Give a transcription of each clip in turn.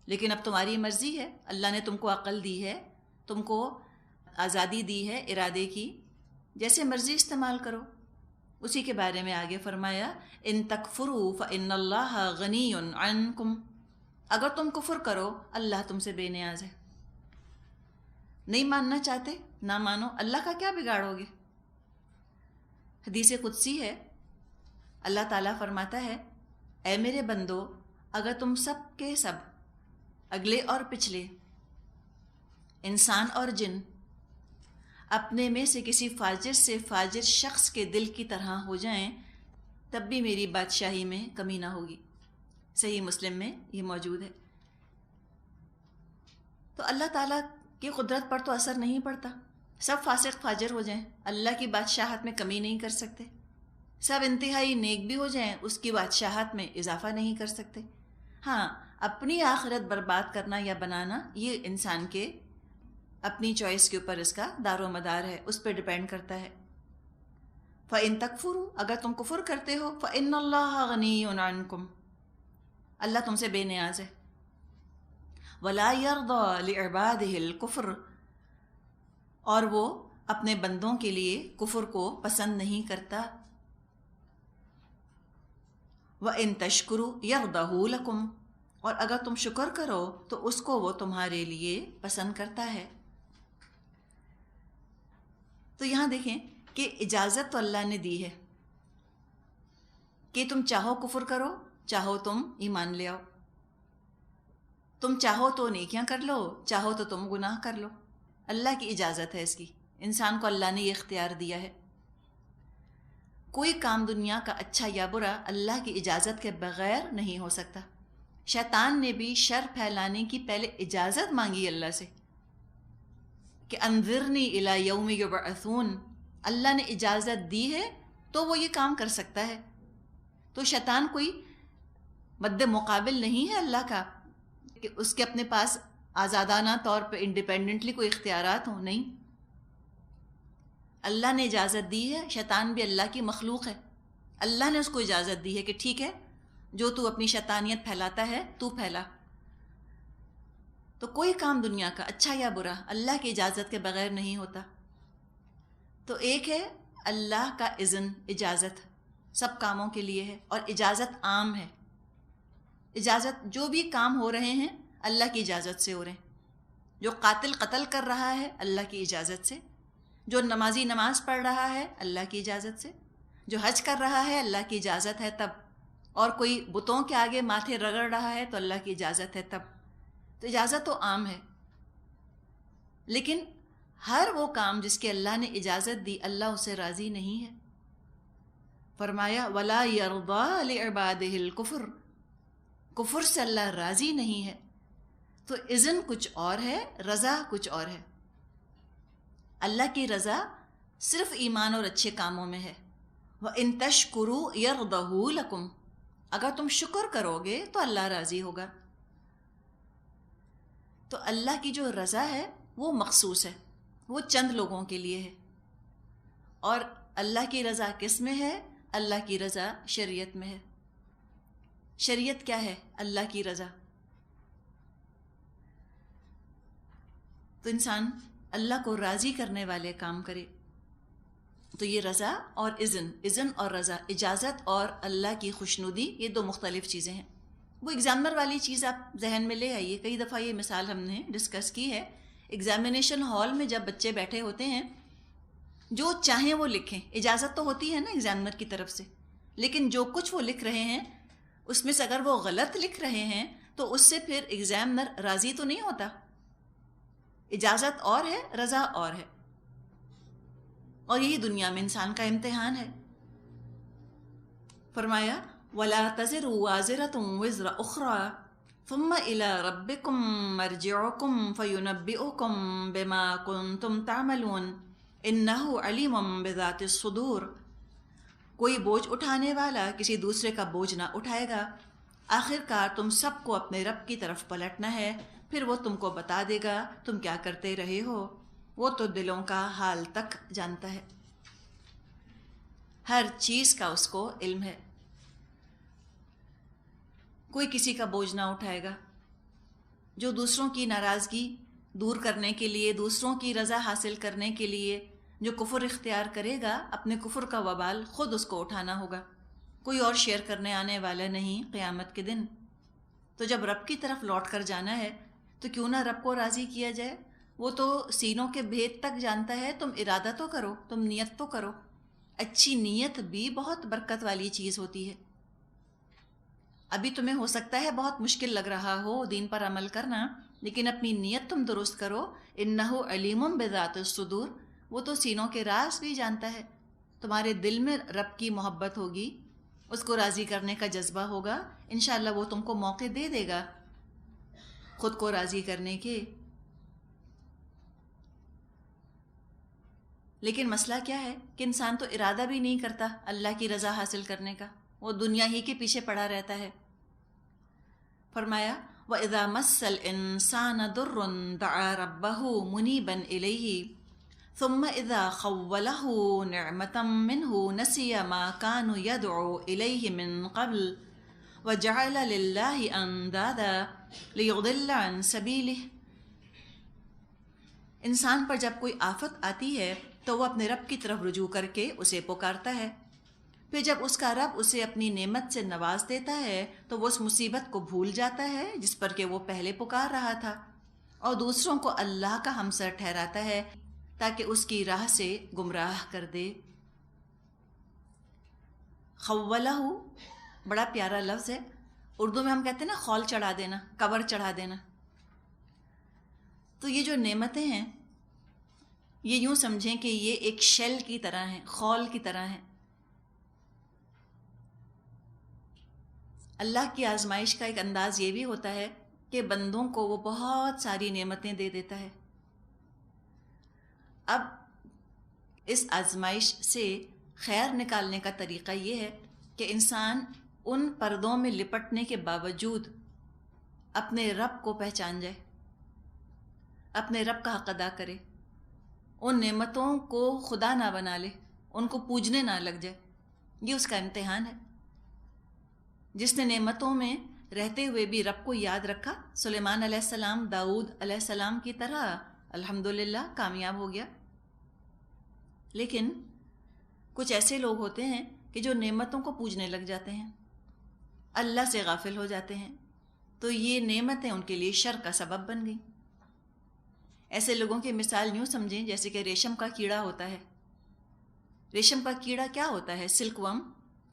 لیکن اب تمہاری مرضی ہے، اللہ نے تم کو عقل دی ہے، تم کو آزادی دی ہے ارادے کی، جیسے مرضی استعمال کرو۔ اسی کے بارے میں آگے فرمایا ان تکفروا فإن اللہ غنی عنکم، اگر تم کفر کرو اللہ تم سے بے نیاز ہے۔ نہیں ماننا چاہتے، نہ مانو، اللہ کا کیا بگاڑو گے؟ حدیث قدسی ہے، اللہ تعالیٰ فرماتا ہے اے میرے بندو، اگر تم سب کے سب، اگلے اور پچھلے، انسان اور جن، اپنے میں سے کسی فاجر سے فاجر شخص کے دل کی طرح ہو جائیں تب بھی میری بادشاہی میں کمی نہ ہوگی۔ صحیح مسلم میں یہ موجود ہے۔ تو اللہ تعالیٰ کی قدرت پر تو اثر نہیں پڑتا، سب فاسق فاجر ہو جائیں اللہ کی بادشاہت میں کمی نہیں کر سکتے، سب انتہائی نیک بھی ہو جائیں اس کی بادشاہت میں اضافہ نہیں کر سکتے۔ ہاں، اپنی آخرت برباد کرنا یا بنانا یہ انسان کے اپنی چوائس کے اوپر اس کا دار و مدار ہے، اس پہ ڈیپینڈ کرتا ہے۔ فَإِن تَكْفُرُوا، اگر تم کفر کرتے ہو، فَإِنَّ اللَّهَ غَنِيٌّ عَنْكُمْ، اللہ تم سے بے نیاز ہے۔ وَلَا يَرْضَى لِعِبَادِهِ الْكُفْرَ، اور وہ اپنے بندوں کے لیے کفر کو پسند نہیں کرتا۔ وَإِن تَشْكُرُوا يَرْضَهُ لَكُمْ، اور اگر تم شکر کرو تو اس کو وہ تمہارے لیے پسند کرتا ہے۔ تو یہاں دیکھیں کہ اجازت تو اللہ نے دی ہے کہ تم چاہو کفر کرو، چاہو تم ایمان لے آؤ، تم چاہو تو نیکیاں کر لو، چاہو تو تم گناہ کر لو، اللہ کی اجازت ہے اس کی، انسان کو اللہ نے یہ اختیار دیا ہے۔ کوئی کام دنیا کا اچھا یا برا اللہ کی اجازت کے بغیر نہیں ہو سکتا۔ شیطان نے بھی شر پھیلانے کی پہلے اجازت مانگی اللہ سے کہ انذرنی الی یوم یبعثون، اللہ نے اجازت دی ہے تو وہ یہ کام کر سکتا ہے۔ تو شیطان کوئی مد مقابل نہیں ہے اللہ کا کہ اس کے اپنے پاس آزادانہ طور پہ انڈیپینڈنٹلی کوئی اختیارات ہوں، نہیں، اللہ نے اجازت دی ہے، شیطان بھی اللہ کی مخلوق ہے، اللہ نے اس کو اجازت دی ہے کہ ٹھیک ہے جو تو اپنی شیطانیت پھیلاتا ہے تو پھیلا۔ تو کوئی کام دنیا کا اچھا یا برا اللہ کی اجازت کے بغیر نہیں ہوتا۔ تو ایک ہے اللہ کا اذن، اجازت سب کاموں کے لیے ہے، اور اجازت عام ہے، اجازت جو بھی کام ہو رہے ہیں اللہ کی اجازت سے ہو رہے ہیں۔ جو قاتل قتل کر رہا ہے اللہ کی اجازت سے، جو نمازی نماز پڑھ رہا ہے اللہ کی اجازت سے، جو حج کر رہا ہے اللہ کی اجازت ہے تب، اور کوئی بتوں کے آگے ماتھے رگڑ رہا ہے تو اللہ کی اجازت ہے تب۔ تو اجازت تو عام ہے، لیکن ہر وہ کام جس کے اللہ نے اجازت دی اللہ اسے راضی نہیں ہے۔ فرمایا وَلَا يَرْضَى لِعِبَادِهِ الْكُفْرَ، کفر سے اللہ راضی نہیں ہے۔ تو اذن کچھ اور ہے، رضا کچھ اور ہے۔ اللہ کی رضا صرف ایمان اور اچھے کاموں میں ہے۔ وَإِن تَشْكُرُوا يَرْضَهُ لَكُمْ، اگر تم شکر کرو گے تو اللہ راضی ہوگا۔ تو اللہ کی جو رضا ہے وہ مخصوص ہے، وہ چند لوگوں کے لیے ہے۔ اور اللہ کی رضا کس میں ہے؟ اللہ کی رضا شریعت میں ہے۔ شریعت کیا ہے؟ اللہ کی رضا۔ تو انسان اللہ کو راضی کرنے والے کام کرے۔ تو یہ رضا اور اذن اور رضا، اجازت اور اللہ کی خوشنودی، یہ دو مختلف چیزیں ہیں۔ وہ ایگزامنر والی چیز آپ ذہن میں لے آئیے، کئی دفعہ یہ مثال ہم نے ڈسکس کی ہے۔ ایگزامینیشن ہال میں جب بچے بیٹھے ہوتے ہیں، جو چاہیں وہ لکھیں، اجازت تو ہوتی ہے نا ایگزامنر کی طرف سے، لیکن جو کچھ وہ لکھ رہے ہیں اس میں سے اگر وہ غلط لکھ رہے ہیں تو اس سے پھر ایگزامنر راضی تو نہیں ہوتا۔ اجازت اور ہے، رضا اور ہے، اور یہی دنیا میں انسان کا امتحان ہے۔ فرمایا وَلَا تَزِرُ وَازِرَةٌ وِزْرَ أُخْرَى ثُمَّ إِلَىٰ رَبِّكُمْ مَرْجِعُكُمْ فَيُنَبِّئُكُم بِمَا كُنتُمْ تَعْمَلُونَ إِنَّهُ عَلِيمٌ بِذَاتِ الصُّدُورِ، کوئی بوجھ اٹھانے والا کسی دوسرے کا بوجھ نہ اٹھائے گا، آخر کار تم سب کو اپنے رب کی طرف پلٹنا ہے، پھر وہ تم کو بتا دے گا تم کیا کرتے رہے ہو، وہ تو دلوں کا حال تک جانتا ہے، ہر چیز کا اس کو علم ہے۔ کوئی کسی کا بوجھ نہ اٹھائے گا، جو دوسروں کی ناراضگی دور کرنے کے لیے، دوسروں کی رضا حاصل کرنے کے لیے جو کفر اختیار کرے گا، اپنے کفر کا وبال خود اس کو اٹھانا ہوگا، کوئی اور شیئر کرنے آنے والا نہیں قیامت کے دن۔ تو جب رب کی طرف لوٹ کر جانا ہے تو کیوں نہ رب کو راضی کیا جائے؟ وہ تو سینوں کے بھید تک جانتا ہے، تم ارادہ تو کرو، تم نیت تو کرو۔ اچھی نیت بھی بہت برکت والی چیز ہوتی ہے۔ ابھی تمہیں ہو سکتا ہے بہت مشکل لگ رہا ہو دین پر عمل کرنا، لیکن اپنی نیت تم درست کرو۔ انہ علیم بذات الصدور، وہ تو سینوں کے راز بھی جانتا ہے۔ تمہارے دل میں رب کی محبت ہوگی، اس کو راضی کرنے کا جذبہ ہوگا، انشاءاللہ وہ تم کو موقع دے دے گا خود کو راضی کرنے کے۔ لیکن مسئلہ کیا ہے کہ انسان تو ارادہ بھی نہیں کرتا اللہ کی رضا حاصل کرنے کا، وہ دنیا ہی کے پیچھے پڑا رہتا ہے۔ فرمایا وَإِذَا مَسَّ الْإِنسَانَ ضُرٌّ دَعَا رَبَّهُ مُنِيبًا إِلَيْهِ ثُمَّ إِذَا خَوَّلَهُ نِعْمَةً مِّنْهُ نَسِيَ مَا كَانَ يَدْعُو إِلَيْهِ مِن قَبْلُ وَجَعَلَ لِلَّهِ أَندَادًا لِيُضِلَّ عَن سَبِيلِهِ۔ انسان پر جب کوئی آفت آتی ہے تو وہ اپنے رب کی طرف رجوع کر کے اسے پکارتا ہے، پھر جب اس کا رب اسے اپنی نعمت سے نواز دیتا ہے تو وہ اس مصیبت کو بھول جاتا ہے جس پر کہ وہ پہلے پکار رہا تھا، اور دوسروں کو اللہ کا ہمسر ٹھہراتا ہے تاکہ اس کی راہ سے گمراہ کر دے۔ خولہ بڑا پیارا لفظ ہے، اردو میں ہم کہتے ہیں نا خول چڑھا دینا، کور چڑھا دینا۔ تو یہ جو نعمتیں ہیں یہ یوں سمجھیں کہ یہ ایک شیل کی طرح ہیں، خول کی طرح ہیں۔ اللہ کی آزمائش کا ایک انداز یہ بھی ہوتا ہے کہ بندوں کو وہ بہت ساری نعمتیں دے دیتا ہے۔ اب اس آزمائش سے خیر نکالنے کا طریقہ یہ ہے کہ انسان ان پردوں میں لپٹنے کے باوجود اپنے رب کو پہچان جائے، اپنے رب کا حق ادا کرے، ان نعمتوں کو خدا نہ بنا لے، ان کو پوجنے نہ لگ جائے۔ یہ اس کا امتحان ہے۔ جس نے نعمتوں میں رہتے ہوئے بھی رب کو یاد رکھا، سلیمان علیہ السلام داؤد علیہ السلام کی طرح الحمدللہ کامیاب ہو گیا۔ لیکن کچھ ایسے لوگ ہوتے ہیں کہ جو نعمتوں کو پوجنے لگ جاتے ہیں، اللہ سے غافل ہو جاتے ہیں، تو یہ نعمتیں ان کے لیے شر کا سبب بن گئیں۔ ایسے لوگوں کی مثال یوں سمجھیں جیسے کہ ریشم کا کیڑا ہوتا ہے۔ ریشم کا کیڑا کیا ہوتا ہے؟ سلک ورم۔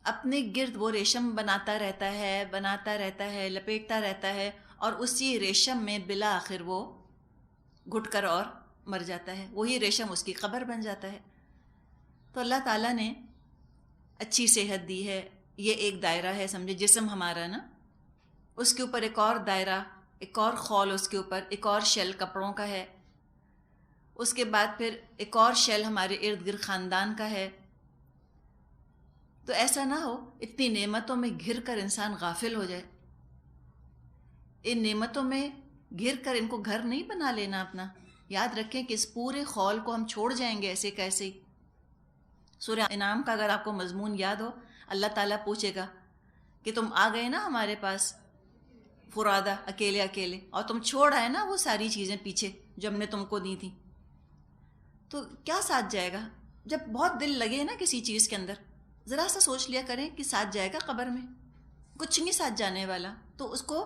اپنے گرد وہ ریشم بناتا رہتا ہے، لپیٹتا رہتا ہے، اور اسی ریشم میں بالآخر وہ گھٹ کر اور مر جاتا ہے، وہی ریشم اس کی قبر بن جاتا ہے۔ تو اللہ تعالیٰ نے اچھی صحت دی ہے، یہ ایک دائرہ ہے، سمجھے جسم ہمارا نا، اس کے اوپر ایک اور دائرہ، ایک اور خول، اس کے اوپر ایک اور شیل کپڑوں کا ہے، اس کے بعد پھر ایک اور شیل ہمارے ارد گرد خاندان کا ہے۔ تو ایسا نہ ہو اتنی نعمتوں میں گھر کر انسان غافل ہو جائے۔ ان نعمتوں میں گھر کر ان کو گھر نہیں بنا لینا اپنا۔ یاد رکھیں کہ اس پورے خول کو ہم چھوڑ جائیں گے ایسے کیسے ہی۔ سورہ انعام کا اگر آپ کو مضمون یاد ہو، اللہ تعالیٰ پوچھے گا کہ تم آ گئے نا ہمارے پاس فرادہ، اکیلے اکیلے، اور تم چھوڑ آئے نا وہ ساری چیزیں پیچھے جو ہم نے تم کو دی تھیں، تو کیا ساتھ جائے گا؟ جب بہت دل لگے نا کسی چیز کے اندر، ذرا سا سوچ لیا کریں کہ ساتھ جائے گا قبر میں؟ کچھ نہیں ساتھ جانے والا۔ تو اس کو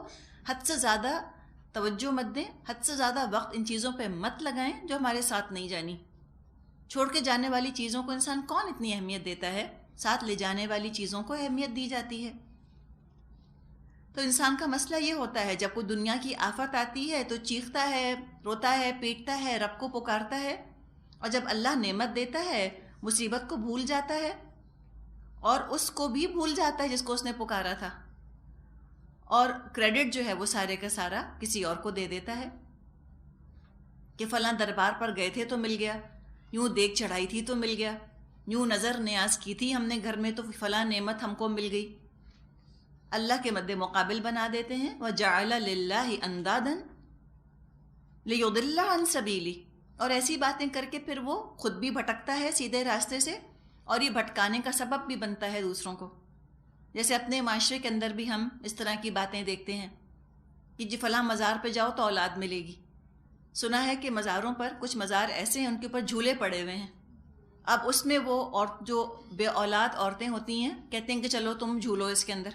حد سے زیادہ توجہ مت دیں، حد سے زیادہ وقت ان چیزوں پہ مت لگائیں جو ہمارے ساتھ نہیں جانی۔ چھوڑ کے جانے والی چیزوں کو انسان کون اتنی اہمیت دیتا ہے؟ ساتھ لے جانے والی چیزوں کو اہمیت دی جاتی ہے۔ تو انسان کا مسئلہ یہ ہوتا ہے، جب کوئی دنیا کی آفت آتی ہے تو چیختا ہے، روتا ہے، پیٹتا ہے، رب کو پکارتا ہے، اور جب اللہ نعمت دیتا ہے مصیبت کو بھول جاتا ہے، اور اس کو بھی بھول جاتا ہے جس کو اس نے پکارا تھا، اور کریڈٹ جو ہے وہ سارے کا سارا کسی اور کو دے دیتا ہے کہ فلاں دربار پر گئے تھے تو مل گیا، یوں دیکھ چڑھائی تھی تو مل گیا، یوں نظر نیاز کی تھی ہم نے گھر میں تو فلاں نعمت ہم کو مل گئی۔ اللہ کے مد مقابل بنا دیتے ہیں۔ وَجَعَلَ لِلَّهِ أَندَادًا لِيُضِلَّ عَن سَبِيلِهِ، اور ایسی باتیں کر کے پھر وہ خود بھی بھٹکتا ہے سیدھے راستے سے، اور یہ بھٹکانے کا سبب بھی بنتا ہے دوسروں کو۔ جیسے اپنے معاشرے کے اندر بھی ہم اس طرح کی باتیں دیکھتے ہیں کہ جی فلاں مزار پہ جاؤ تو اولاد ملے گی. سنا ہے کہ مزاروں پر کچھ مزار ایسے ہیں ان کے اوپر جھولے پڑے ہوئے ہیں. اب اس میں وہ اور جو بے اولاد عورتیں ہوتی ہیں کہتے ہیں کہ چلو تم جھولو اس کے اندر،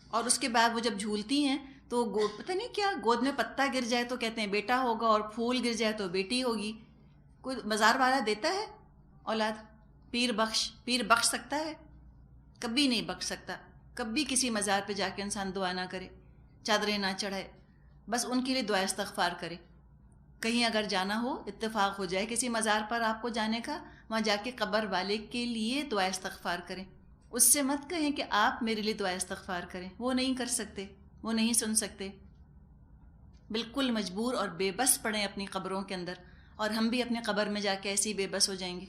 اور اس کے بعد وہ جب جھولتی ہیں تو پتہ نہیں کیا گود میں پتا گر جائے تو کہتے ہیں بیٹا ہوگا، اور پھول گر جائے تو بیٹی ہوگی. کوئی مزار والا دیتا ہے اولاد؟ پیر بخش سکتا ہے؟ کبھی نہیں بخش سکتا. کبھی کسی مزار پہ جا کے انسان دعا نہ کرے، چادریں نہ چڑھائے، بس ان کے لیے دعا استغفار کرے. کہیں اگر جانا ہو، اتفاق ہو جائے کسی مزار پر آپ کو جانے کا، وہاں جا کے قبر والے کے لیے دعا استغفار کریں. اس سے مت کہیں کہ آپ میرے لیے دعا استغفار کریں، وہ نہیں کر سکتے، وہ نہیں سن سکتے. بالکل مجبور اور بے بس پڑیں اپنی قبروں کے اندر، اور ہم بھی اپنی قبر میں جا کے ایسے ہی بے بس ہو جائیں گے.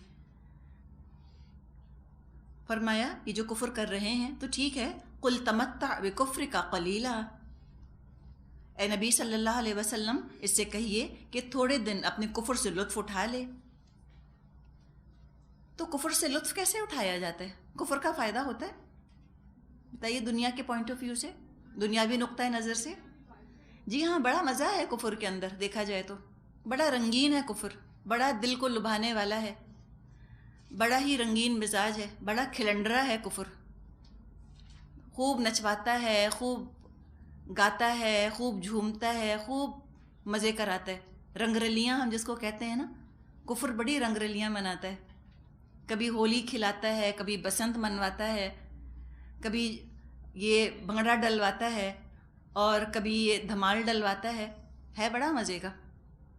فرمایا یہ جو کفر کر رہے ہیں تو ٹھیک ہے، قل تمتع بکفرک قلیلا، اے نبی صلی اللہ علیہ وسلم اس سے کہیے کہ تھوڑے دن اپنے کفر سے لطف اٹھا لے. تو کفر سے لطف کیسے اٹھایا جاتا ہے؟ کفر کا فائدہ ہوتا ہے؟ بتائیے دنیا کے پوائنٹ آف ویو سے، دنیاوی نقطۂ نظر سے. جی ہاں، بڑا مزہ ہے کفر کے اندر، دیکھا جائے تو بڑا رنگین ہے کفر، بڑا دل کو لبھانے والا ہے، بڑا ہی رنگین مزاج ہے، بڑا کھلنڈرا ہے کفر. خوب نچواتا ہے، خوب گاتا ہے، خوب جھومتا ہے، خوب مزے کراتا ہے. رنگ رلیاں ہم جس کو کہتے ہیں نا، کفر بڑی رنگ رلیاں مناتا ہے. کبھی ہولی کھلاتا ہے، کبھی بسنت منواتا ہے، کبھی یہ بھنگڑا ڈلواتا ہے، اور کبھی یہ دھمال ڈلواتا ہے بڑا مزے کا.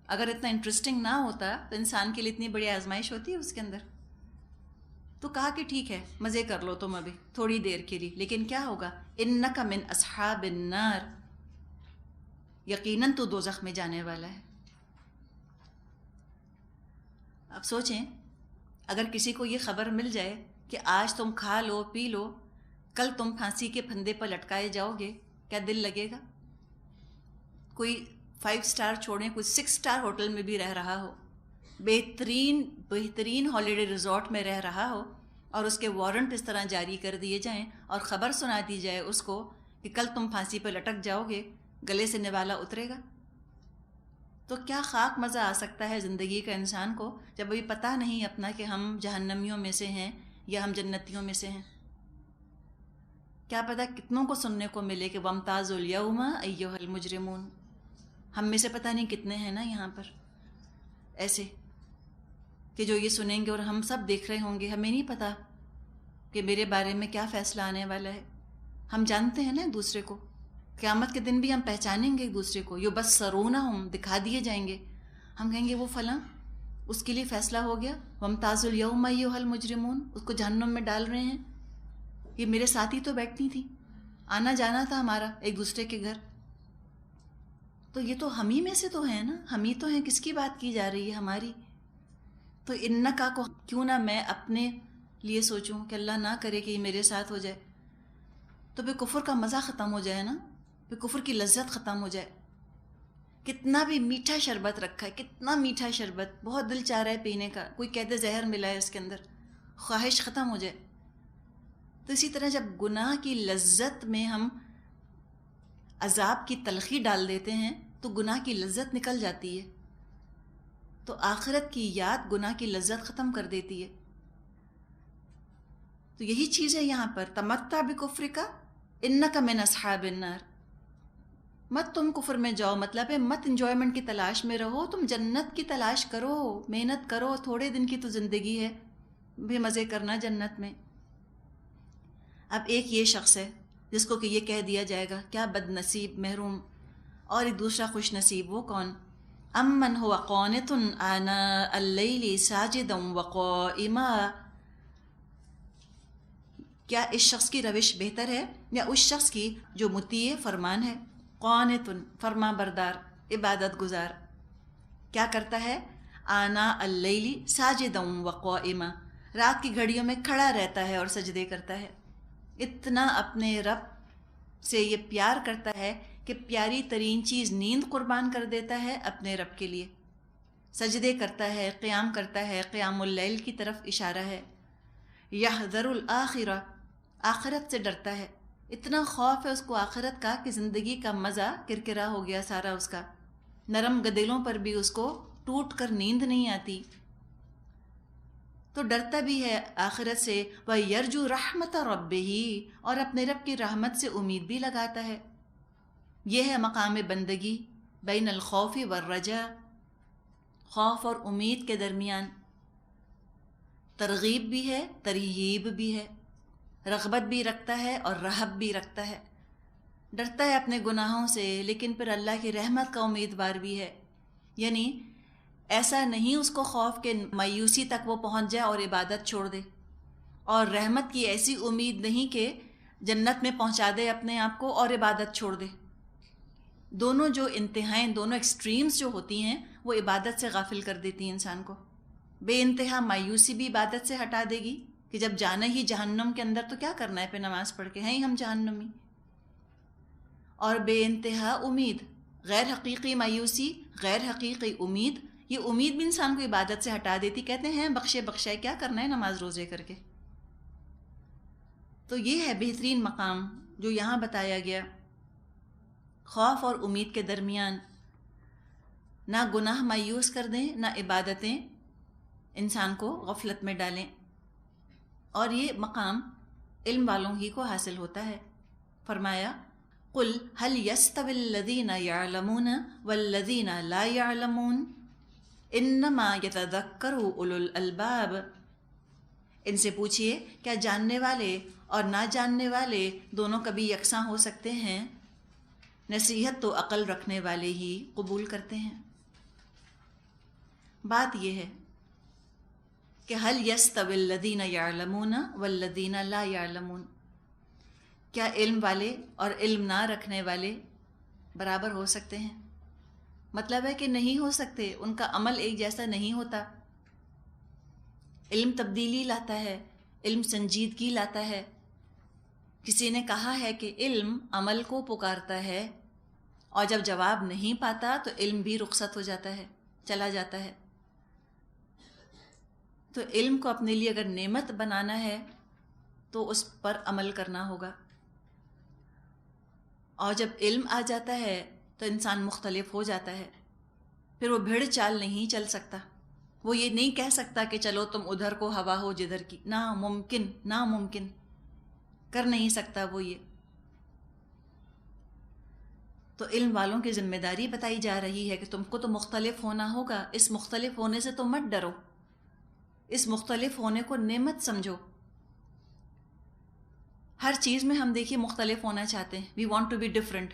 اگر اتنا انٹرسٹنگ نہ ہوتا تو انسان کے لیے اتنی بڑی آزمائش ہوتی ہے اس کے اندر. تو کہا کہ ٹھیک ہے مزے کر لو تم ابھی تھوڑی دیر کے لیے، لیکن کیا ہوگا؟ انک من اصحاب النار، یقیناً تو دوزخ میں جانے والا ہے. اب سوچیں اگر کسی کو یہ خبر مل جائے کہ آج تم کھا لو پی لو، کل تم پھانسی کے پھندے پر لٹکائے جاؤ گے، کیا دل لگے گا؟ کوئی 5 اسٹار چھوڑیں، کوئی 6 اسٹار ہوٹل میں بھی رہ رہا ہو، بہترین ہالیڈے ریزورٹ میں رہ رہا ہو، اور اس کے وارنٹ اس طرح جاری کر دیے جائیں اور خبر سنا دی جائے اس کو کہ کل تم پھانسی پہ لٹک جاؤ گے، گلے سے نوالا اترے گا؟ تو کیا خاک مزہ آ سکتا ہے زندگی کا انسان کو جب ابھی پتہ نہیں اپنا کہ ہم جہنمیوں میں سے ہیں یا ہم جنتیوں میں سے ہیں. کیا پتہ کتنوں کو سننے کو ملے کہ وامتازوا اليوم ایھا المجرمون. ہم میں سے پتہ نہیں کتنے ہیں نا یہاں پر ایسے کہ جو یہ سنیں گے، اور ہم سب دیکھ رہے ہوں گے. ہمیں نہیں پتہ کہ میرے بارے میں کیا فیصلہ آنے والا ہے. ہم جانتے ہیں نا ایک دوسرے کو، قیامت کے دن بھی ہم پہچانیں گے ایک دوسرے کو. یبصرونہم، دکھا دیے جائیں گے. ہم کہیں گے وہ فلاں، اس کے لیے فیصلہ ہو گیا، وامتازوا اليوم ایھا المجرمون، اس کو جہنم میں ڈال رہے ہیں. یہ میرے ساتھ ہی تو بیٹھتی تھی، آنا جانا تھا ہمارا ایک دوسرے کے گھر. تو یہ تو ہم ہی میں سے تو ہیں نا، ہم ہی تو ہیں. کس کی بات کی جا رہی ہے؟ ہماری. تو انکا کو کیوں نہ میں اپنے لیے سوچوں کہ اللہ نہ کرے کہ یہ میرے ساتھ ہو جائے. تو پھر کفر کا مزہ ختم ہو جائے نا، پھر کفر کی لذت ختم ہو جائے. کتنا بھی میٹھا شربت رکھا ہے، کتنا میٹھا شربت، بہت دل چاہ رہا ہے پینے کا، کوئی کہتے زہر ملا ہے اس کے اندر، خواہش ختم ہو جائے. تو اسی طرح جب گناہ کی لذت میں ہم عذاب کی تلخی ڈال دیتے ہیں تو گناہ کی لذت نکل جاتی ہے. تو آخرت کی یاد گناہ کی لذت ختم کر دیتی ہے. تو یہی چیز ہے یہاں پر، تمتع بکفرک انک من اصحاب النار. مت تم کفر میں جاؤ، مطلب ہے مت انجوائمنٹ کی تلاش میں رہو، تم جنت کی تلاش کرو، محنت کرو. تھوڑے دن کی تو زندگی ہے، بھی مزے کرنا جنت میں. اب ایک یہ شخص ہے جس کو کہ یہ کہہ دیا جائے گا کیا بد نصیب محروم، اور ایک دوسرا خوش نصیب. وہ کون؟ امن هو قانت آناء اللیل ساجدا وقائما. کیا اس شخص کی روش بہتر ہے یا اس شخص کی جو مطیع فرمان ہے؟ قانت فرما بردار، عبادت گزار. کیا کرتا ہے؟ آناء اللیل ساجدا وقائما، رات کی گھڑیوں میں کھڑا رہتا ہے اور سجدے کرتا ہے. اتنا اپنے رب سے یہ پیار کرتا ہے کہ پیاری ترین چیز نیند قربان کر دیتا ہے اپنے رب کے لیے. سجدے کرتا ہے، قیام کرتا ہے، قیام اللیل کی طرف اشارہ ہے. یحذر الآخرہ، آخرت سے ڈرتا ہے. اتنا خوف ہے اس کو آخرت کا کہ زندگی کا مزہ کرکرا ہو گیا سارا اس کا، نرم گدیلوں پر بھی اس کو ٹوٹ کر نیند نہیں آتی، تو ڈرتا بھی ہے آخرت سے، وَيَرْجُو رَحْمَتَ رَبِّهِ، اور اپنے رب کی رحمت سے امید بھی لگاتا ہے۔ یہ ہے مقام بندگی بین الخوف والرجاء، خوف اور امید کے درمیان، ترغیب بھی ہے ترہیب بھی ہے، رغبت بھی رکھتا ہے اور رہب بھی رکھتا ہے، ڈرتا ہے اپنے گناہوں سے لیکن پھر اللہ کی رحمت کا امیدوار بھی ہے، یعنی ایسا نہیں اس کو خوف کے مایوسی تک وہ پہنچ جائے اور عبادت چھوڑ دے، اور رحمت کی ایسی امید نہیں کہ جنت میں پہنچا دے اپنے آپ کو اور عبادت چھوڑ دے۔ دونوں جو انتہائیں، دونوں ایکسٹریمز جو ہوتی ہیں وہ عبادت سے غافل کر دیتی ہیں انسان کو۔ بے انتہا مایوسی بھی عبادت سے ہٹا دے گی کہ جب جانا ہی جہنم کے اندر تو کیا کرنا ہے پھر نماز پڑھ کے، ہیں ہی ہم جہنمی۔ اور بے انتہا امید، غیر حقیقی مایوسی، غیر حقیقی امید، یہ امید بھی انسان کو عبادت سے ہٹا دیتی، کہتے ہیں بخشے بخشائے، کیا کرنا ہے نماز روزے کر کے۔ تو یہ ہے بہترین مقام جو یہاں بتایا گیا، خوف اور امید کے درمیان، نہ گناہ مایوس کر دیں نہ عبادتیں انسان کو غفلت میں ڈالیں، اور یہ مقام علم والوں ہی کو حاصل ہوتا ہے۔ فرمایا قُلْ هَلْ يَسْتَوِي الَّذِينَ يَعْلَمُونَ وَالَّذِينَ لَا يَعْلَمُونَ إِنَّمَا يَتَذَكَّرُ أُولُو الْأَلْبَابِ، ان سے پوچھئے کیا جاننے والے اور نہ جاننے والے دونوں کبھی یکساں ہو سکتے ہیں؟ نصیحت تو عقل رکھنے والے ہی قبول کرتے ہیں۔ بات یہ ہے کہ هل يستوي الذين يعلمون والذين لا يعلمون، کیا علم والے اور علم نہ رکھنے والے برابر ہو سکتے ہیں؟ مطلب ہے کہ نہیں ہو سکتے، ان کا عمل ایک جیسا نہیں ہوتا۔ علم تبدیلی لاتا ہے، علم سنجیدگی لاتا ہے۔ کسی نے کہا ہے کہ علم عمل کو پکارتا ہے، اور جب جواب نہیں پاتا تو علم بھی رخصت ہو جاتا ہے، چلا جاتا ہے۔ تو علم کو اپنے لیے اگر نعمت بنانا ہے تو اس پر عمل کرنا ہوگا، اور جب علم آ جاتا ہے تو انسان مختلف ہو جاتا ہے، پھر وہ بھیڑ چال نہیں چل سکتا، وہ یہ نہیں کہہ سکتا کہ چلو تم ادھر کو ہوا ہو جدھر کی، ناممکن، ناممکن، کر نہیں سکتا وہ یہ۔ تو علم والوں کی ذمہ داری بتائی جا رہی ہے کہ تم کو تو مختلف ہونا ہوگا، اس مختلف ہونے سے تو مت ڈرو، اس مختلف ہونے کو نعمت سمجھو۔ ہر چیز میں ہم دیکھیے مختلف ہونا چاہتے ہیں، we want to be different,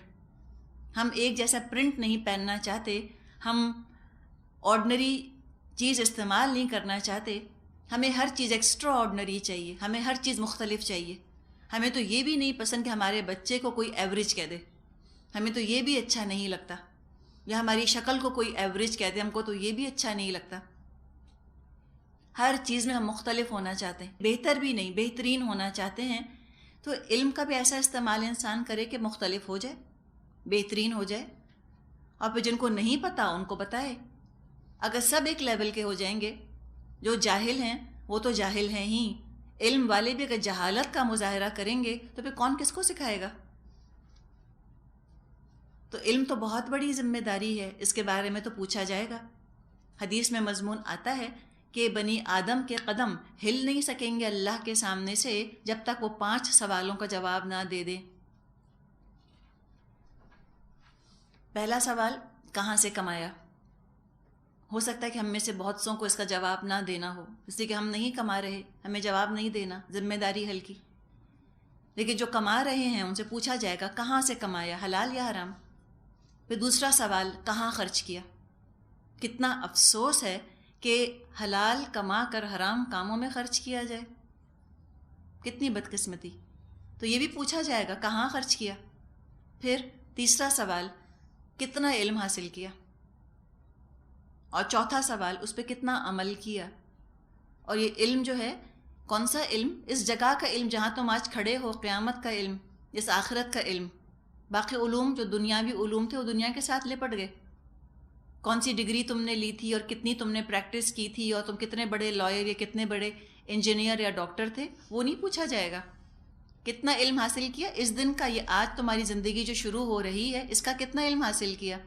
ہم ایک جیسا پرنٹ نہیں پہننا چاہتے، ہم آرڈنری چیز استعمال نہیں کرنا چاہتے، ہمیں ہر چیز ایکسٹرا آرڈنری چاہیے، ہمیں ہر چیز مختلف چاہیے۔ ہمیں تو یہ بھی نہیں پسند کہ ہمارے بچے کو کوئی ایوریج کہہ دے، ہمیں تو یہ بھی اچھا نہیں لگتا، یا ہماری شکل کو کوئی ایوریج کہہ دے، ہم کو تو یہ بھی اچھا نہیں لگتا۔ ہر چیز میں ہم مختلف ہونا چاہتے ہیں، بہتر بھی نہیں بہترین ہونا چاہتے ہیں۔ تو علم کا بھی ایسا استعمال انسان کرے کہ مختلف ہو جائے، بہترین ہو جائے، اور پھر جن کو نہیں پتا ان کو بتائے۔ اگر سب ایک لیول کے ہو جائیں گے، جو جاہل ہیں وہ تو جاہل ہیں ہی، علم والے بھی اگر جہالت کا مظاہرہ کریں گے تو پھر کون کس کو سکھائے گا؟ تو علم تو بہت بڑی ذمہ داری ہے، اس کے بارے میں تو پوچھا جائے گا۔ حدیث میں مضمون آتا ہے کہ بنی آدم کے قدم ہل نہیں سکیں گے اللہ کے سامنے سے جب تک وہ 5 سوالوں کا جواب نہ دے دیں۔ پہلا سوال، کہاں سے کمایا؟ ہو سکتا ہے کہ ہم میں سے بہت سوں کو اس کا جواب نہ دینا ہو، اس لیے کہ ہم نہیں کما رہے، ہمیں جواب نہیں دینا، ذمہ داری ہلکی۔ لیکن جو کما رہے ہیں ان سے پوچھا جائے گا کہاں سے کمایا، حلال یا حرام؟ پھر دوسرا سوال، کہاں خرچ کیا؟ کتنا افسوس ہے کہ حلال کما کر حرام کاموں میں خرچ کیا جائے، کتنی بدقسمتی۔ تو یہ بھی پوچھا جائے گا کہاں خرچ کیا۔ پھر تیسرا سوال، کتنا علم حاصل کیا، اور چوتھا سوال، اس پہ کتنا عمل کیا۔ اور یہ علم جو ہے کون سا علم؟ اس جگہ کا علم جہاں تم آج کھڑے ہو، قیامت کا علم، اس آخرت کا علم۔ باقی علوم جو دنیاوی علوم تھے وہ دنیا کے ساتھ لپٹ گئے۔ کون سی ڈگری تم نے لی تھی اور کتنی تم نے پریکٹس کی تھی، اور تم کتنے بڑے لائر یا کتنے بڑے انجینئر یا ڈاکٹر تھے، وہ نہیں پوچھا جائے گا۔ کتنا علم حاصل کیا اس دن کا، یہ آج تمہاری زندگی جو شروع ہو رہی ہے اس کا کتنا علم حاصل کیا؟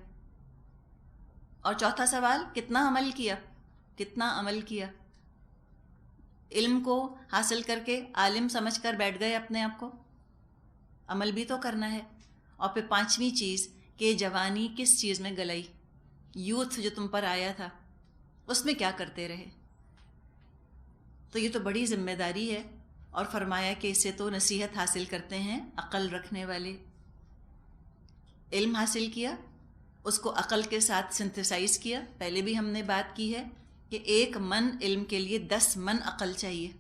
اور چوتھا سوال، کتنا عمل کیا؟ کتنا عمل کیا؟ علم کو حاصل کر کے عالم سمجھ کر بیٹھ گئے اپنے آپ کو؟ عمل بھی تو کرنا ہے۔ اور پھر پانچویں چیز کہ جوانی کس چیز میں گلائی، یوتھ جو تم پر آیا تھا اس میں کیا کرتے رہے؟ تو یہ تو بڑی ذمہ داری ہے، اور فرمایا کہ اس سے تو نصیحت حاصل کرتے ہیں عقل رکھنے والے۔ علم حاصل کیا، اس کو عقل کے ساتھ سنتھسائز کیا۔ پہلے بھی ہم نے بات کی ہے کہ 1 من علم کے لیے 10 من عقل چاہیے،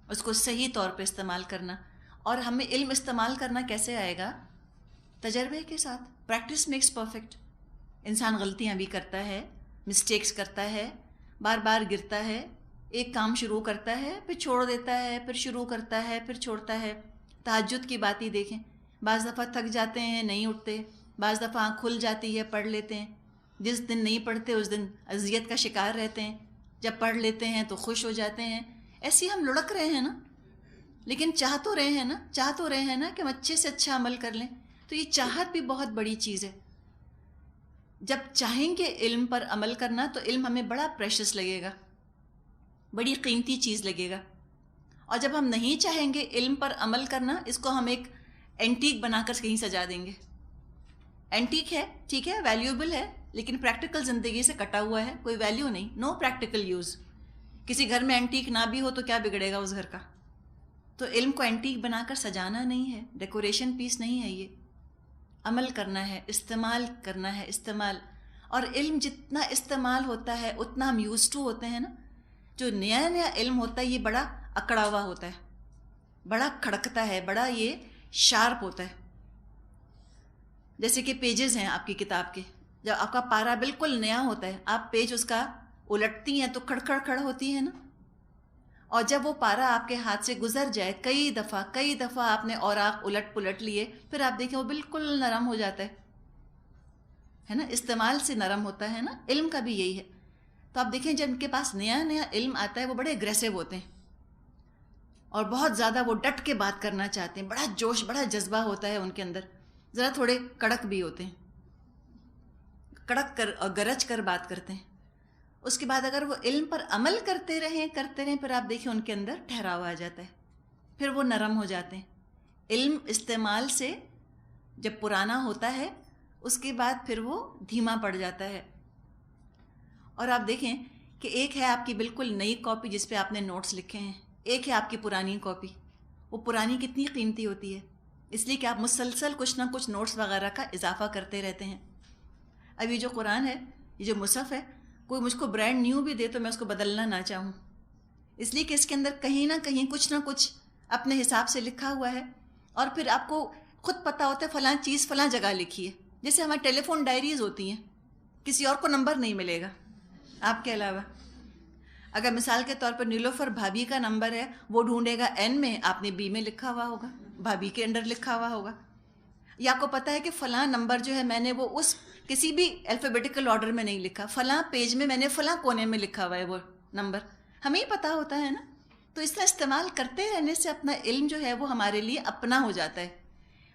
اس کو صحیح طور پہ استعمال کرنا۔ اور ہمیں علم استعمال کرنا کیسے آئے گا؟ تجربے کے ساتھ۔ Practice makes perfect. انسان غلطیاں بھی کرتا ہے، مسٹیکس کرتا ہے، بار بار گرتا ہے، ایک کام شروع کرتا ہے پھر چھوڑ دیتا ہے، پھر شروع کرتا ہے پھر چھوڑتا ہے۔ تہجد کی بات ہی دیکھیں، بعض دفعہ تھک جاتے ہیں نہیں اٹھتے، بعض دفعہ آنکھ کھل جاتی ہے پڑھ لیتے ہیں، جس دن نہیں پڑھتے اس دن اذیت کا شکار رہتے ہیں، جب پڑھ لیتے ہیں تو خوش ہو جاتے ہیں۔ ایسے ہم لڑک رہے ہیں نا، لیکن چاہ تو رہے ہیں نا کہ ہم اچھے سے اچھا عمل کر لیں۔ تو یہ چاہت بھی بہت بڑی چیز ہے۔ جب چاہیں گے علم پر عمل کرنا تو علم ہمیں بڑا پریشس لگے گا، بڑی قیمتی چیز لگے گا۔ اور جب ہم نہیں چاہیں گے علم پر عمل کرنا، اس کو ہم ایک اینٹیک بنا کر کہیں سجا دیں گے۔ اینٹیک ہے، ٹھیک ہے، ویلیوبل ہے، لیکن پریکٹیکل زندگی سے کٹا ہوا ہے، کوئی ویلیو نہیں، نو پریکٹیکل یوز۔ کسی گھر میں اینٹیک نہ بھی ہو تو کیا بگڑے گا اس گھر کا؟ تو علم کو اینٹیک بنا کر سجانا نہیں ہے، ڈیکوریشن پیس نہیں ہے، یہ عمل کرنا ہے، استعمال کرنا ہے، استعمال۔ اور علم جتنا استعمال ہوتا ہے اتنا ہم یوز ٹو ہوتے ہیں نا۔ جو نیا نیا علم ہوتا ہے یہ بڑا اکڑا ہوا ہوتا ہے، بڑا کھڑکتا ہے، بڑا یہ شارپ ہوتا ہے۔ جیسے کہ پیجز ہیں آپ کی کتاب کے، جب آپ کا پارا بالکل نیا ہوتا ہے، آپ پیج اس کا الٹتی ہیں تو کھڑ کھڑ کھڑ ہوتی ہے نا۔ اور جب وہ پارا آپ کے ہاتھ سے گزر جائے کئی دفعہ آپ نے اوراق الٹ پلٹ لیے، پھر آپ دیکھیں وہ بالکل نرم ہو جاتا ہے نا، استعمال سے نرم ہوتا ہے نا۔ علم کا بھی یہی ہے۔ تو آپ دیکھیں جب ان کے پاس نیا نیا علم آتا ہے وہ بڑے اگریسو ہوتے ہیں، اور بہت زیادہ وہ ڈٹ کے بات کرنا چاہتے ہیں، بڑا جوش، بڑا جذبہ ہوتا ہے ان کے اندر، ذرا تھوڑے کڑک بھی ہوتے ہیں، کڑک کر اور گرج کر بات کرتے ہیں۔ اس کے بعد اگر وہ علم پر عمل کرتے رہیں پھر آپ دیکھیں ان کے اندر ٹھہراؤ آ جاتا ہے، پھر وہ نرم ہو جاتے ہیں۔ علم استعمال سے جب پرانا ہوتا ہے اس کے بعد پھر وہ دھیما پڑ جاتا ہے۔ اور آپ دیکھیں کہ ایک ہے آپ کی بالکل نئی کاپی جس پہ آپ نے نوٹس لکھے ہیں، ایک ہے آپ کی پرانی کاپی۔ وہ پرانی کتنی قیمتی ہوتی ہے، اس لیے کہ آپ مسلسل کچھ نہ کچھ نوٹس وغیرہ کا اضافہ کرتے رہتے ہیں۔ اب یہ جو قرآن ہے، یہ جو مصحف ہے، کوئی مجھ کو برانڈ نیو بھی دے تو میں اس کو بدلنا نہ چاہوں، اس لیے کہ اس کے اندر کہیں نہ کہیں کچھ نہ کچھ اپنے حساب سے لکھا ہوا ہے، اور پھر آپ کو خود پتہ ہوتا ہے فلاں چیز فلاں جگہ لکھی ہے۔ جیسے ہماری ٹیلی فون ڈائریز ہوتی ہیں، کسی اور کو نمبر نہیں ملے گا آپ کے علاوہ۔ اگر مثال کے طور پر نیلوفر بھابھی کا نمبر ہے، وہ ڈھونڈے گا این میں، آپ نے بی میں لکھا ہوا ہوگا، بھابھی کے انڈر لکھا ہوا ہوگا۔ یا آپ کو پتہ ہے کہ فلاں نمبر جو ہے میں نے وہ اس کسی بھی الفابیٹیکل آرڈر میں نہیں لکھا، فلاں پیج میں میں نے فلاں کونے میں لکھا ہوا ہے وہ نمبر، ہمیں ہی پتہ ہوتا ہے نا۔ تو اس طرح استعمال کرتے رہنے سے اپنا علم جو ہے وہ ہمارے لیے اپنا ہو جاتا ہے،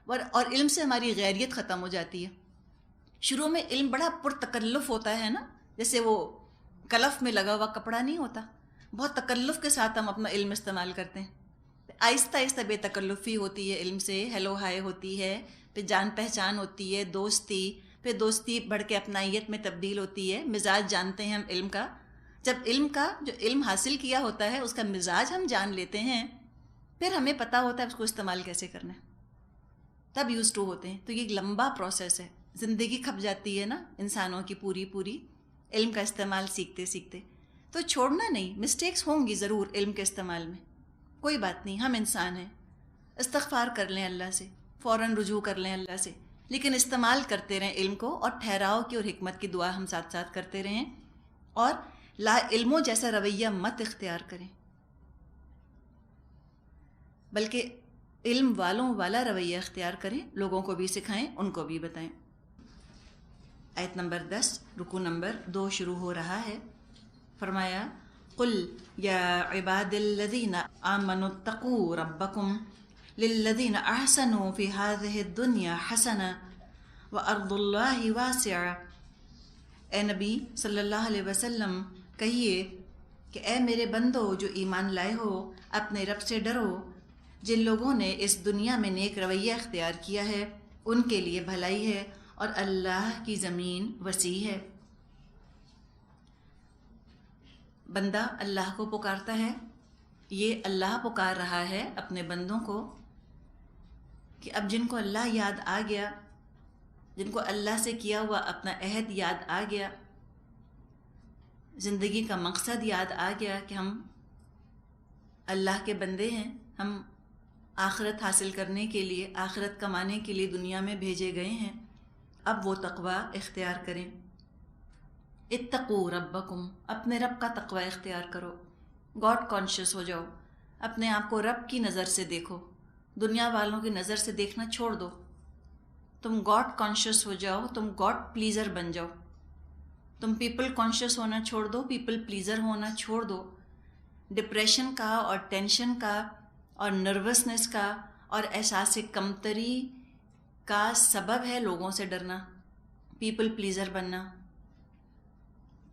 اور علم سے ہماری غیریت ختم ہو جاتی ہے۔ شروع میں علم بڑا پرتکلف ہوتا ہے نا، جیسے وہ کلف میں لگا ہوا کپڑا نہیں ہوتا، بہت تکلف کے ساتھ ہم اپنا علم استعمال کرتے ہیں۔ آہستہ آہستہ بے تکلفی ہوتی ہے، علم سے ہیلو ہائے ہوتی ہے، پھر جان پہچان ہوتی ہے، دوستی، پھر دوستی بڑھ کے اپنائیت میں تبدیل ہوتی ہے، مزاج جانتے ہیں ہم علم کا۔ جب جو علم حاصل کیا ہوتا ہے اس کا مزاج ہم جان لیتے ہیں، پھر ہمیں پتہ ہوتا ہے اس کو استعمال کیسے کرنا ہے، تب یوز ٹو ہوتے ہیں۔ تو یہ ایک لمبا پروسیس ہے، زندگی کھپ جاتی ہے نا انسانوں کی پوری علم کا استعمال سیکھتے سیکھتے۔ تو چھوڑنا نہیں، مسٹیکس ہوں گی ضرور علم کے استعمال میں، کوئی بات نہیں، ہم انسان ہیں، استغفار کر لیں اللہ سے، فوراً رجوع کر لیں اللہ سے، لیکن استعمال کرتے رہیں علم کو، اور ٹھہراؤ کی اور حکمت کی دعا ہم ساتھ ساتھ کرتے رہیں، اور لا علموں جیسا رویہ مت اختیار کریں، بلکہ علم والوں والا رویہ اختیار کریں، لوگوں کو بھی سکھائیں، ان کو بھی بتائیں۔ آیت نمبر 10 رکوع نمبر 2 شروع ہو رہا ہے۔ فرمایا قل یا عباد الذین آمنوا اتقوا ربکم للذین احسنوا فی هذه الدنیا حسنہ وارض اللہ واسعہ۔ اے نبی صلی اللہ علیہ وسلم کہیے کہ اے میرے بندو جو ایمان لائے ہو، اپنے رب سے ڈرو۔ جن لوگوں نے اس دنیا میں نیک رویہ اختیار کیا ہے ان کے لیے بھلائی ہے، اور اللہ کی زمین وسیع ہے۔ بندہ اللہ کو پکارتا ہے، یہ اللہ پکار رہا ہے اپنے بندوں کو کہ اب جن کو اللہ یاد آ گیا، جن کو اللہ سے کیا ہوا اپنا عہد یاد آ گیا، زندگی کا مقصد یاد آ گیا کہ ہم اللہ کے بندے ہیں، ہم آخرت حاصل کرنے کے لیے، آخرت کمانے کے لیے دنیا میں بھیجے گئے ہیں، اب وہ تقوی اختیار کریں۔ اتقوا ربکم، اپنے رب کا تقوی اختیار کرو، گاڈ کانشیس ہو جاؤ، اپنے آپ کو رب کی نظر سے دیکھو، دنیا والوں کی نظر سے دیکھنا چھوڑ دو، تم گاڈ کانشیس ہو جاؤ، تم گاڈ پلیزر بن جاؤ، تم پیپل کانشیس ہونا چھوڑ دو، پیپل پلیزر ہونا چھوڑ دو۔ ڈپریشن کا اور ٹینشن کا اور نروسنس کا اور احساس کمتری کا سبب ہے لوگوں سے ڈرنا، پیپل پلیزر بننا۔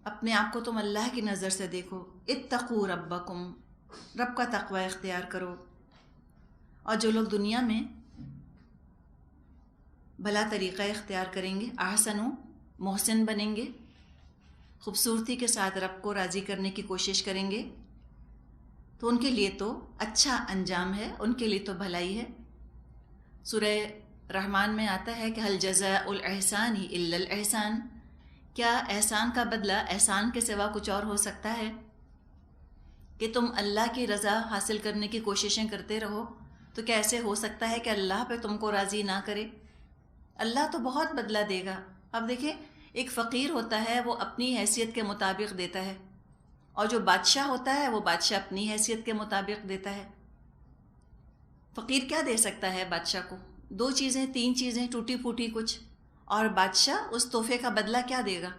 اپنے آپ کو تم اللہ کی نظر سے دیکھو، اتقوا ربکم، رب کا تقوی اختیار کرو۔ اور جو لوگ دنیا میں بھلا طریقہ اختیار کریں گے، احسنوا، محسن بنیں گے، خوبصورتی کے ساتھ رب کو راضی کرنے کی کوشش کریں گے، تو ان کے لیے تو اچھا انجام ہے، ان کے لیے تو بھلائی ہے۔ سورہ رحمان میں آتا ہے کہ هل جزاء الاحسان الا الاحسان، کیا احسان کا بدلہ احسان کے سوا کچھ اور ہو سکتا ہے؟ کہ تم اللہ کی رضا حاصل کرنے کی کوششیں کرتے رہو تو کیسے ہو سکتا ہے کہ اللہ پہ تم کو راضی نہ کرے؟ اللہ تو بہت بدلہ دے گا۔ اب دیکھیں، ایک فقیر ہوتا ہے وہ اپنی حیثیت کے مطابق دیتا ہے، اور جو بادشاہ ہوتا ہے وہ بادشاہ اپنی حیثیت کے مطابق دیتا ہے۔ فقیر کیا دے سکتا ہے بادشاہ کو؟ 2 چیزیں 3 چیزیں ٹوٹی پھوٹی کچھ، اور بادشاہ اس تحفے کا بدلہ کیا دے گا؟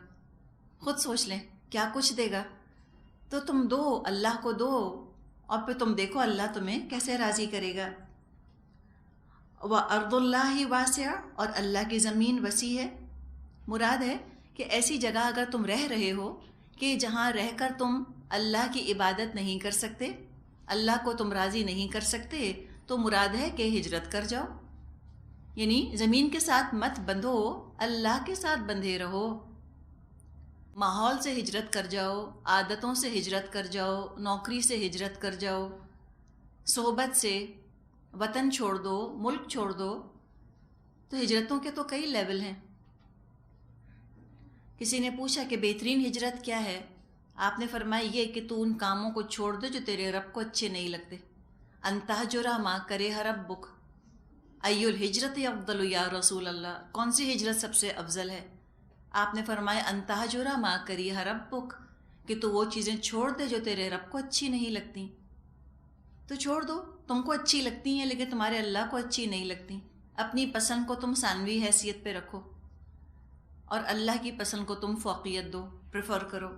خود سوچ لیں کیا کچھ دے گا۔ تو تم دو، اللہ کو دو، اور پھر تم دیکھو اللہ تمہیں کیسے راضی کرے گا۔ وَأَرْضُ اللَّهِ وَاسِعَةٌ، اور اللہ کی زمین وسیع ہے۔ مراد ہے کہ ایسی جگہ اگر تم رہ رہے ہو کہ جہاں رہ کر تم اللہ کی عبادت نہیں کر سکتے، اللہ کو تم راضی نہیں کر سکتے، تو مراد ہے کہ ہجرت کر جاؤ، یعنی زمین کے ساتھ مت بندھو، اللہ کے ساتھ بندھے رہو۔ ماحول سے ہجرت کر جاؤ، عادتوں سے ہجرت کر جاؤ، نوکری سے ہجرت کر جاؤ، صحبت سے، وطن چھوڑ دو، ملک چھوڑ دو۔ تو ہجرتوں کے تو کئی لیول ہیں۔ کسی نے پوچھا کہ بہترین ہجرت کیا ہے؟ آپ نے فرمایا یہ کہ تو ان کاموں کو چھوڑ دو جو تیرے رب کو اچھے نہیں لگتے۔ ان تہجر ما کرہ ربک، ای الہجرت افضل یا رسول اللہ، کون سی ہجرت سب سے افضل ہے؟ آپ نے فرمایا ان تہجر ما کرہ ربک، کہ تو وہ چیزیں چھوڑ دے جو تیرے رب کو اچھی نہیں لگتی۔ تو چھوڑ دو، تم کو اچھی لگتی ہیں لیکن تمہارے اللہ کو اچھی نہیں لگتی۔ اپنی پسند کو تم ثانوی حیثیت پہ رکھو، اور اللہ کی پسند کو تم فوقیت دو، پریفر کرو۔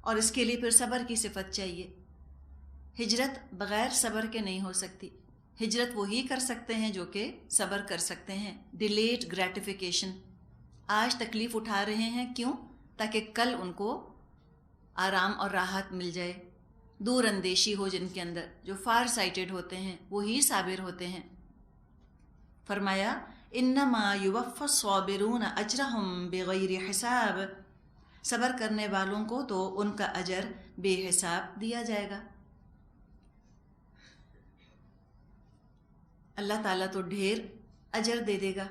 اور اس کے لیے پھر صبر کی صفت چاہیے۔ ہجرت بغیر صبر کے نہیں ہو سکتی۔ ہجرت وہی کر سکتے ہیں جو کہ صبر کر سکتے ہیں۔ ڈیلیڈ گریٹیفیکیشن، آج تکلیف اٹھا رہے ہیں، کیوں؟ تاکہ کل ان کو آرام اور راحت مل جائے۔ دور اندیشی ہو جن کے اندر، جو فار سائٹڈ ہوتے ہیں وہی صابر ہوتے ہیں۔ فرمایا انما یوفی الصابرون اجرہم بغیر حساب، صبر کرنے والوں کو تو ان کا اجر بے حساب دیا جائے گا۔ اللہ تعالیٰ تو ڈھیر اجر دے دے گا۔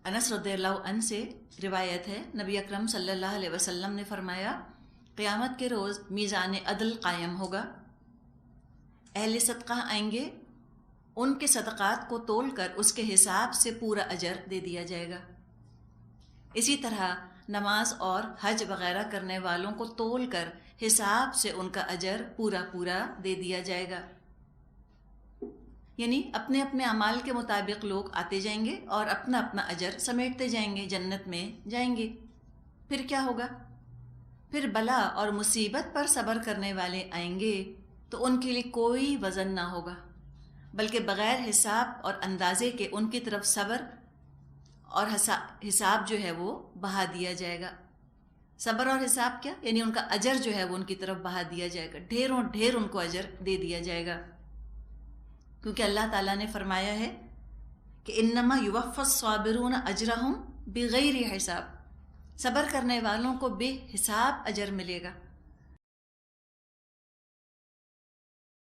انس رضی اللہ عنہ سے روایت ہے، نبی اکرم صلی اللہ علیہ وسلم نے فرمایا قیامت کے روز میزان عدل قائم ہوگا، اہل صدقہ آئیں گے، ان کے صدقات کو تول کر اس کے حساب سے پورا اجر دے دیا جائے گا۔ اسی طرح نماز اور حج وغیرہ کرنے والوں کو تول کر حساب سے ان کا اجر پورا پورا دے دیا جائے گا۔ یعنی اپنے اپنے اعمال کے مطابق لوگ آتے جائیں گے اور اپنا اپنا اجر سمیٹتے جائیں گے، جنت میں جائیں گے۔ پھر کیا ہوگا؟ پھر بلا اور مصیبت پر صبر کرنے والے آئیں گے تو ان کے لیے کوئی وزن نہ ہوگا، بلکہ بغیر حساب اور اندازے کے ان کی طرف صبر اور حساب جو ہے وہ بہا دیا جائے گا۔ صبر اور حساب کیا؟ یعنی ان کا اجر جو ہے وہ ان کی طرف بہا دیا جائے گا، ڈھیروں ڈھیر ان کو اجر دے دیا جائے گا، کیونکہ اللہ تعالیٰ نے فرمایا ہے کہ انما یوفی الصابرون اجرہم بغیر حساب، صبر کرنے والوں کو بے حساب اجر ملے گا۔